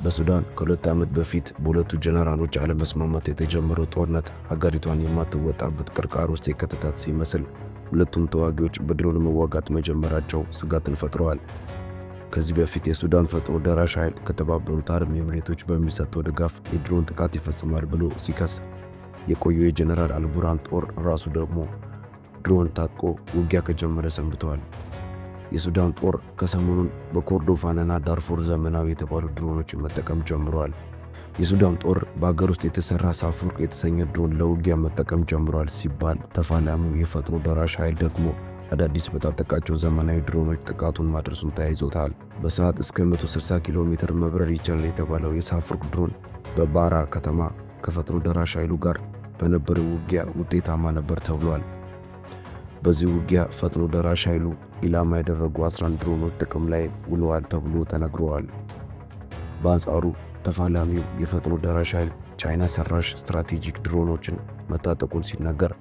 በሱዳን ከ2 ዓመት በፊት በሁለቱ ጀነራሎች አለመስማማት የተጀመረው ጦርነት ሀገሪቷን የማትወጣበት ቅርቃር ውስጥ የከተታት ሲመስል ሁለቱም ተዋጊዎች በድሮን መዋጋት መጀመራቸው ስጋትን ፈጥረዋል። ከዚህ በፊት የሱዳን ፈጥኖ ደራሽ ኃይል ከተባበሩት አረብ ኤሚሬቶች በሚሰጠው ድጋፍ የድሮን ጥቃት ይፈጽማል ብሎ ሲከስ የቆየው የጀነራል አልቡርሃን ጦር ራሱ ደግሞ ድሮን ታጥቆ ውጊያ ከጀመረ ሰንብተዋል። የሱዳን ጦር ከሰሞኑን በኮርዶፋንና ዳርፉር ዘመናዊ የተባሉ ድሮኖችን መጠቀም ጀምረዋል። የሱዳን ጦር በአገር ውስጥ የተሰራ ሳፉርቅ የተሰኘ ድሮን ለውጊያ መጠቀም ጀምረዋል ሲባል፣ ተፋላሚው የፈጥኖ ደራሽ ኃይል ደግሞ አዳዲስ በታጠቃቸው ዘመናዊ ድሮኖች ጥቃቱን ማድረሱን ተያይዞታል። በሰዓት እስከ 160 ኪሎ ሜትር መብረር ይችላል የተባለው የሳፉርቅ ድሮን በባራ ከተማ ከፈጥኖ ደራሽ ኃይሉ ጋር በነበረው ውጊያ ውጤታማ ነበር ተብሏል። በዚህ ውጊያ ፈጥኖ ደራሽ ኃይሉ ኢላማ ያደረጉ 11 ድሮኖች ጥቅም ላይ ውለዋል ተብሎ ተነግረዋል። በአንጻሩ ተፋላሚው የፈጥኖ ደራሽ ኃይል ቻይና ሰራሽ ስትራቴጂክ ድሮኖችን መታጠቁን ሲነገር፣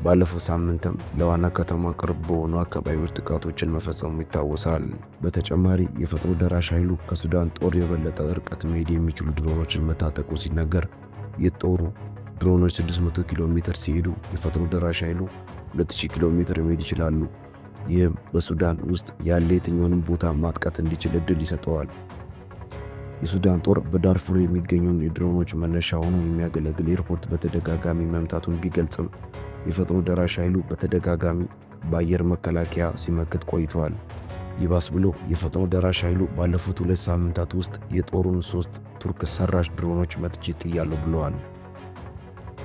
ባለፈው ሳምንትም ለዋና ከተማ ቅርብ በሆኑ አካባቢዎች ጥቃቶችን መፈጸሙ ይታወሳል። በተጨማሪ የፈጥኖ ደራሽ ኃይሉ ከሱዳን ጦር የበለጠ ርቀት መሄድ የሚችሉ ድሮኖችን መታጠቁ ሲነገር፣ የጦሩ ድሮኖች 600 ኪሎ ሜትር ሲሄዱ የፈጥኖ ደራሽ ኃይሉ 2000 ኪሎ ሜትር መሄድ ይችላሉ። ይህም በሱዳን ውስጥ ያለ የትኛውንም ቦታ ማጥቃት እንዲችል እድል ይሰጠዋል። የሱዳን ጦር በዳርፉር የሚገኘውን የድሮኖች መነሻ ሆኖ የሚያገለግል ኤርፖርት በተደጋጋሚ መምታቱን ቢገልጽም የፈጥኖ ደራሽ ኃይሉ በተደጋጋሚ በአየር መከላከያ ሲመክት ቆይቷል። ይባስ ብሎ የፈጥኖ ደራሽ ኃይሉ ባለፉት 2 ሳምንታት ውስጥ የጦሩን 3 ቱርክ ሰራሽ ድሮኖች መትቼ ጥያለሁ ብለዋል።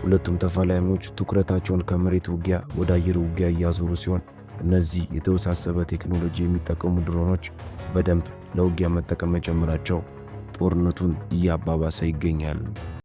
ሁለቱም ተፋላሚዎች ትኩረታቸውን ከመሬት ውጊያ ወደ አየር ውጊያ እያዞሩ ሲሆን፣ እነዚህ የተወሳሰበ ቴክኖሎጂ የሚጠቀሙ ድሮኖች በደንብ ለውጊያ መጠቀም መጀመራቸው ጦርነቱን እያባባሰ ይገኛል።